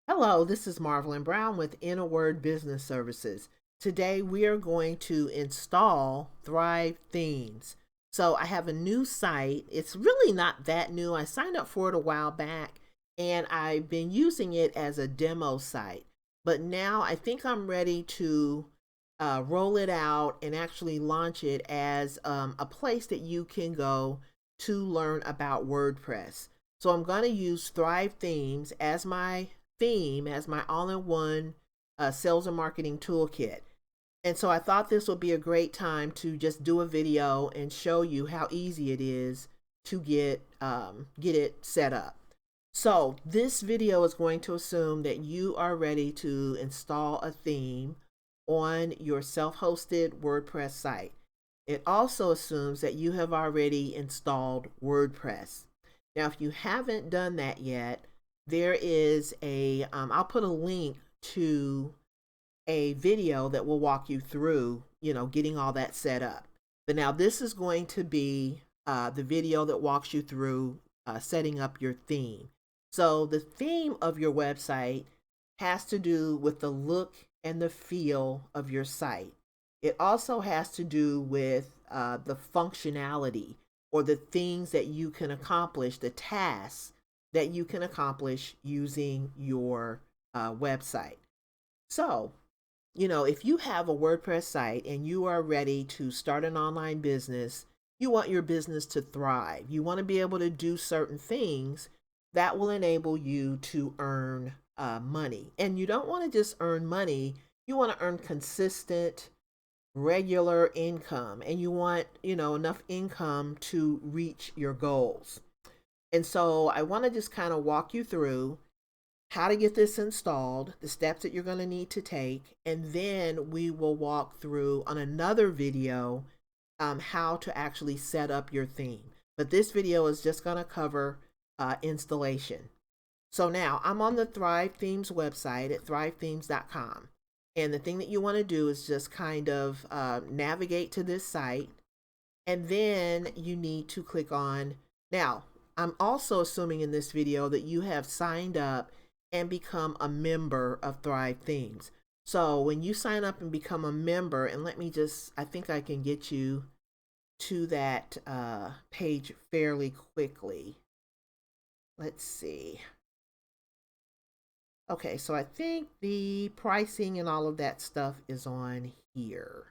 Hello, this is Marvelyn Brown with In a Word Business Services. Today we are going to install Thrive Themes. So I have a new site. It's really not that new. I signed up for it a while back and I've been using it as a demo site. But now I think I'm ready to roll it out and actually launch it as a place that you can go to learn about WordPress. So I'm going to use Thrive Themes as my theme, as my all-in-one sales and marketing toolkit. And so I thought this would be a great time to just do a video and show you how easy it is to get it set up. So this video is going to assume that you are ready to install a theme on your self-hosted WordPress site. It also assumes that you have already installed WordPress. Now, if you haven't done that yet, there is I'll put a link to a video that will walk you through, getting all that set up. But now this is going to be the video that walks you through setting up your theme. So the theme of your website has to do with the look and the feel of your site. It also has to do with the functionality or the things that you can accomplish, the tasks that you can accomplish using your website. So, if you have a WordPress site and you are ready to start an online business, you want your business to thrive. You want to be able to do certain things that will enable you to earn money. And you don't want to just earn money, you want to earn consistent, regular income, and you want, enough income to reach your goals. And so I want to just kind of walk you through how to get this installed, the steps that you're going to need to take, and then we will walk through on another video how to actually set up your theme. But this video is just going to cover installation. So now I'm on the Thrive Themes website at thrivethemes.com. And the thing that you want to do is just kind of navigate to this site. And then you need to click on, now, I'm also assuming in this video that you have signed up and become a member of Thrive Themes. So when you sign up and become a member, and I think I can get you to that page fairly quickly. Let's see. Okay, so I think the pricing and all of that stuff is on here.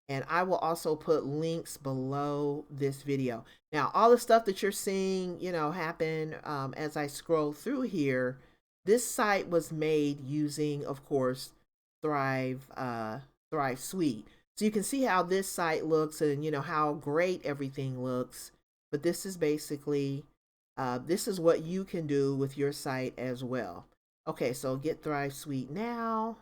And I will also put links below this video. Now, all the stuff that you're seeing, happen as I scroll through here, this site was made using, of course, Thrive Suite. So you can see how this site looks and, how great everything looks. But this is basically, this is what you can do with your site as well. Okay, so get Thrive Suite now.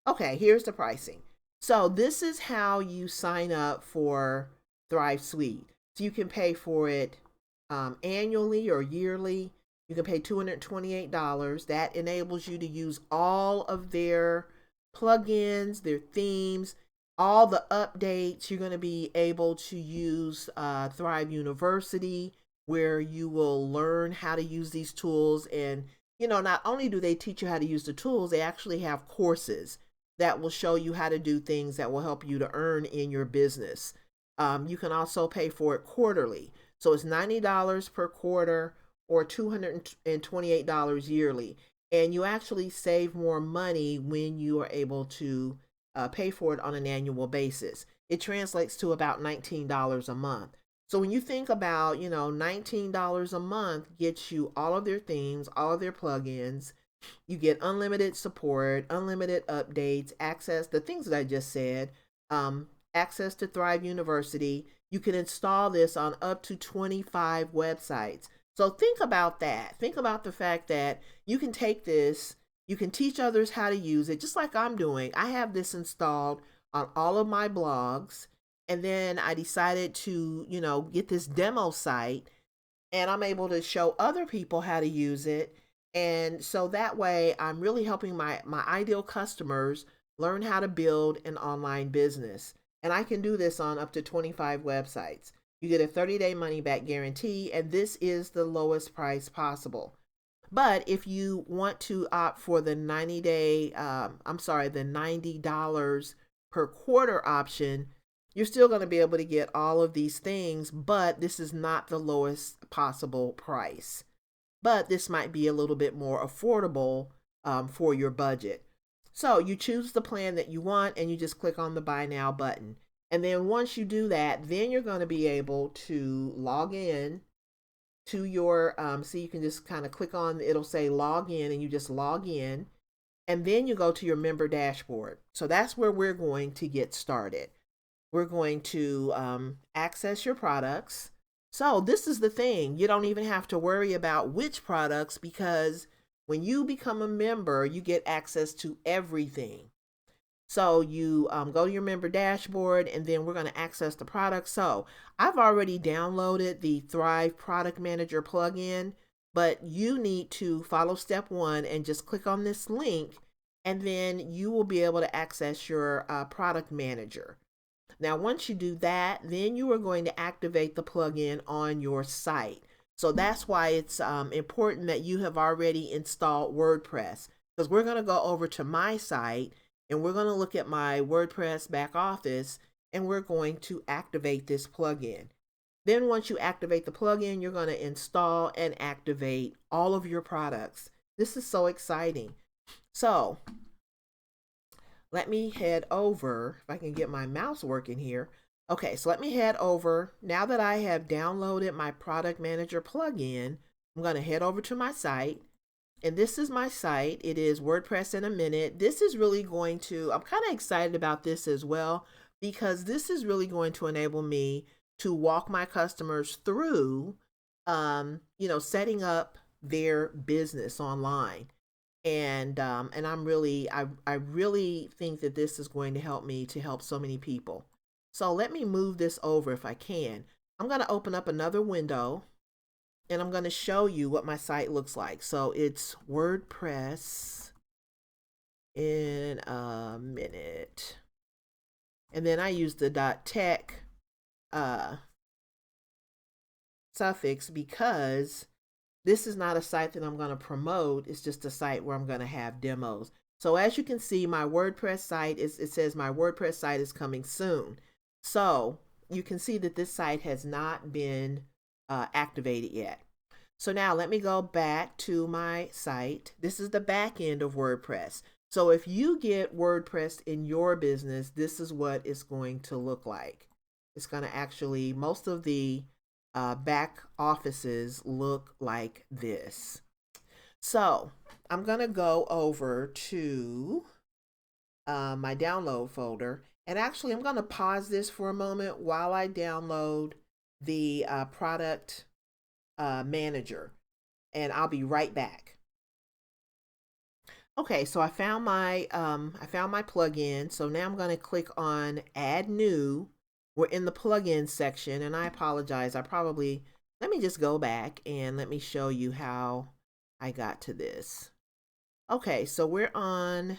Okay, here's the pricing. So this is how you sign up for Thrive Suite. So you can pay for it annually or yearly. You can pay $228. That enables you to use all of their plugins, their themes, all the updates. You're going to be able to use Thrive University, where you will learn how to use these tools. And, not only do they teach you how to use the tools, they actually have courses that will show you how to do things that will help you to earn in your business. You can also pay for it quarterly. So it's $90 per quarter or $228 yearly. And you actually save more money when you are able to pay for it on an annual basis. It translates to about $19 a month. So when you think about, $19 a month gets you all of their themes, all of their plugins. You get unlimited support, unlimited updates, access, the things that I just said, access to Thrive University. You can install this on up to 25 websites. So think about that. Think about the fact that you can take this, you can teach others how to use it, just like I'm doing. I have this installed on all of my blogs. And then I decided to, get this demo site, and I'm able to show other people how to use it. And so that way I'm really helping my ideal customers learn how to build an online business. And I can do this on up to 25 websites. You get a 30-day money back guarantee, and this is the lowest price possible. But if you want to opt for the 90-day, the $90 per quarter option, you're still going to be able to get all of these things, but this is not the lowest possible price. But this might be a little bit more affordable for your budget. So you choose the plan that you want and you just click on the Buy Now button. And then once you do that, then you're going to be able to log in to your, so you can just kind of click on, it'll say log in, and you just log in. And then you go to your member dashboard. So that's where we're going to get started. We're going to access your products. So this is the thing. You don't even have to worry about which products, because when you become a member, you get access to everything. So you go to your member dashboard, and then we're going to access the products. So I've already downloaded the Thrive Product Manager plugin, but you need to follow step 1 and just click on this link, and then you will be able to access your product manager. Now, once you do that, then you are going to activate the plugin on your site. So that's why it's important that you have already installed WordPress, because we're going to go over to my site and we're going to look at my WordPress back office, and we're going to activate this plugin. Then once you activate the plugin, you're going to install and activate all of your products. This is so exciting. So let me head over, if I can get my mouse working here. Okay, so let me head over. Now that I have downloaded my Product Manager plugin, I'm going to head over to my site. And this is my site. It is WordPress in a Minute. This is really going to, I'm kind of excited about this as well, because this is really going to enable me to walk my customers through, setting up their business online. And I'm really, I really think that this is going to help me to help so many people. So let me move this over if I can. I'm going to open up another window, and I'm going to show you what my site looks like. So it's WordPress in a Minute. And then I use the .tech suffix because this is not a site that I'm going to promote. It's just a site where I'm going to have demos. So as you can see, my WordPress site it says my WordPress site is coming soon. So you can see that this site has not been activated yet. So now let me go back to my site. This is the back end of WordPress. So if you get WordPress in your business, this is what it's going to look like. It's going to actually, most of the back offices look like this. So I'm going to go over to my download folder. And actually, I'm going to pause this for a moment while I download the product manager, and I'll be right back. Okay, so I found my plugin. So now I'm going to click on Add New. We're in the plugin section, and I apologize. Let me just go back and let me show you how I got to this. Okay, so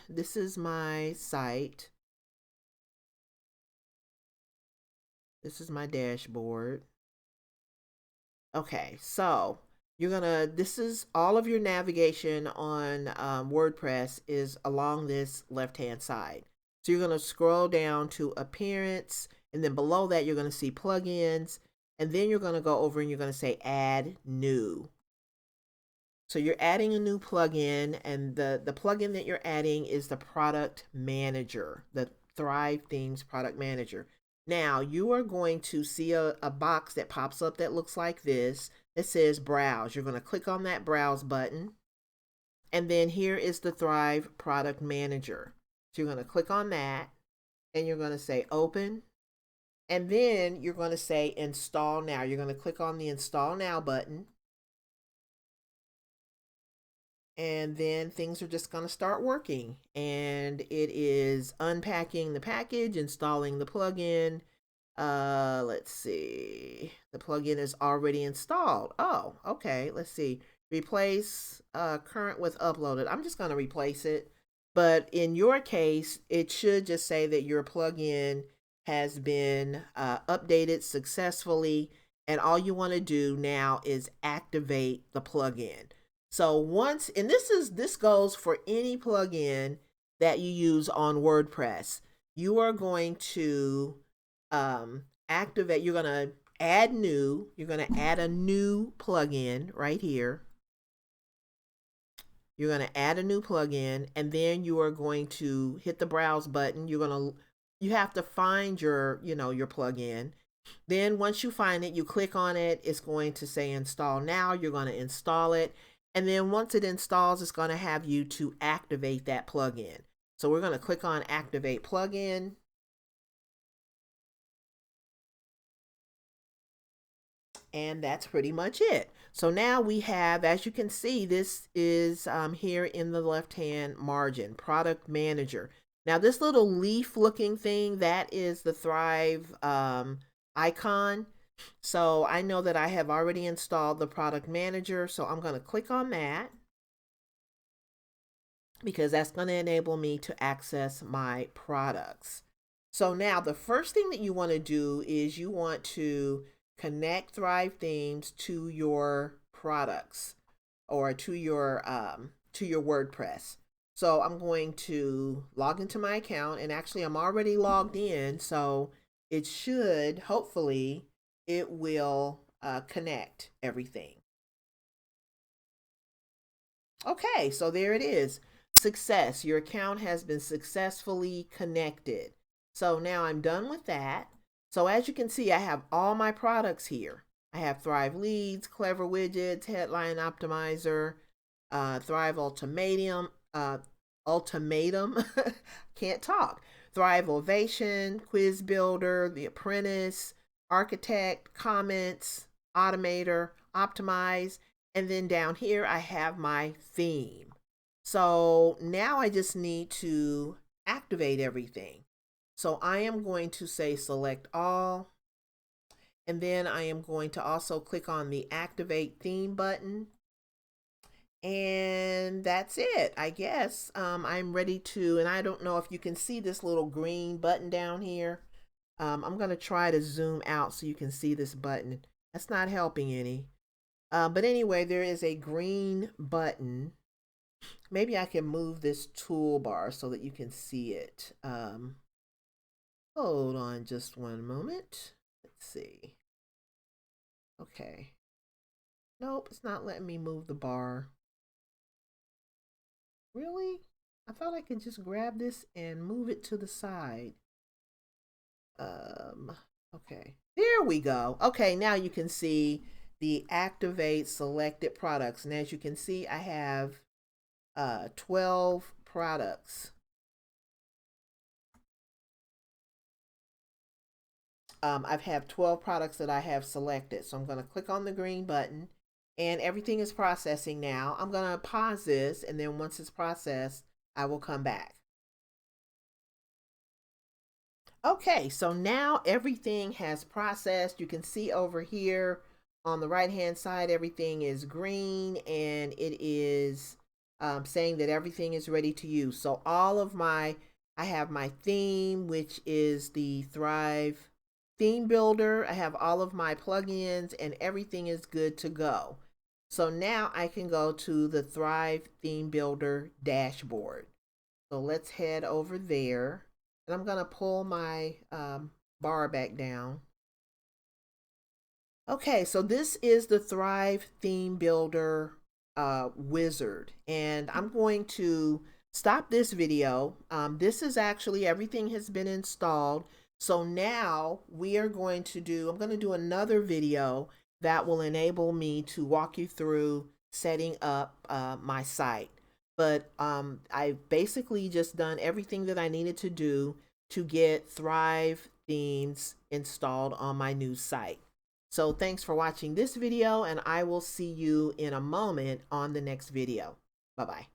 this is my site. This is my dashboard. Okay, so this is all of your navigation on WordPress is along this left-hand side. So you're going to scroll down to Appearance, and then below that, you're going to see Plugins, and then you're going to go over and you're going to say Add New. So you're adding a new plugin, and the plugin that you're adding is the Product Manager, the Thrive Themes Product Manager. Now you are going to see a box that pops up that looks like this. It says Browse. You're going to click on that Browse button. And then here is the Thrive Product Manager. So you're going to click on that, and you're going to say Open. And then you're going to say Install Now. You're going to click on the Install Now button. And then things are just going to start working. And it is unpacking the package, installing the plugin. Let's see. The plugin is already installed. Oh, okay. Let's see. Replace current with uploaded. I'm just going to replace it. But in your case, it should just say that your plugin has been updated successfully. And all you want to do now is activate the plugin. So once, and this goes for any plugin that you use on WordPress, you are going to activate, you're going to add new, you're going to add a new plugin right here. You're going to add a new plugin, and then you are going to hit the browse button. You have to find your plugin. Then once you find it, you click on it. It's going to say install now. You're going to install it. And then once it installs, it's going to have you to activate that plugin. So we're going to click on activate plugin. And that's pretty much it. So now we have, as you can see, this is here in the left-hand margin, product manager. Now this little leaf looking thing, that is the Thrive icon. So I know that I have already installed the product manager. So I'm going to click on that because that's going to enable me to access my products. So now the first thing that you want to do is you want to connect Thrive themes to your products or to your WordPress. So I'm going to log into my account, and actually I'm already logged in, so it should, hopefully it will connect everything. Okay, so there it is. Success. Your account has been successfully connected. So now I'm done with that. So as you can see, I have all my products here. I have Thrive Leads, Clever Widgets, Headline Optimizer, Thrive Ultimatum, can't talk, Thrive Ovation, Quiz Builder, The Apprentice, Architect, Comments, Automator, Optimize, and then down here I have my theme. So now I just need to activate everything. So I am going to say select all, and then I am going to also click on the activate theme button. And that's it, I guess. I'm ready to, and I don't know if you can see this little green button down here. I'm going to try to zoom out so you can see this button. That's not helping any. But anyway, there is a green button. Maybe I can move this toolbar so that you can see it. Hold on just one moment. Let's see. Okay. Nope, it's not letting me move the bar. Really? I thought I could just grab this and move it to the side. Okay. There we go. Okay, now you can see the activate selected products. And as you can see, I have 12 products. I've have 12 products that I have selected. So I'm going to click on the green button, and everything is processing now. I'm going to pause this, and then once it's processed, I will come back. Okay, so now everything has processed. You can see over here on the right hand side, everything is green, and it is saying that everything is ready to use. So I have my theme, which is the Thrive ThemeBuilder. I have all of my plugins, and everything is good to go. So now I can go to the Thrive ThemeBuilder dashboard. So let's head over there, and I'm going to pull my bar back down. Okay, so this is the Thrive ThemeBuilder wizard, and I'm going to stop this video. This is actually, everything has been installed. So now we are going to I'm going to do another video that will enable me to walk you through setting up my site. But I've basically just done everything that I needed to do to get Thrive themes installed on my new site. So thanks for watching this video, and I will see you in a moment on the next video. Bye-bye.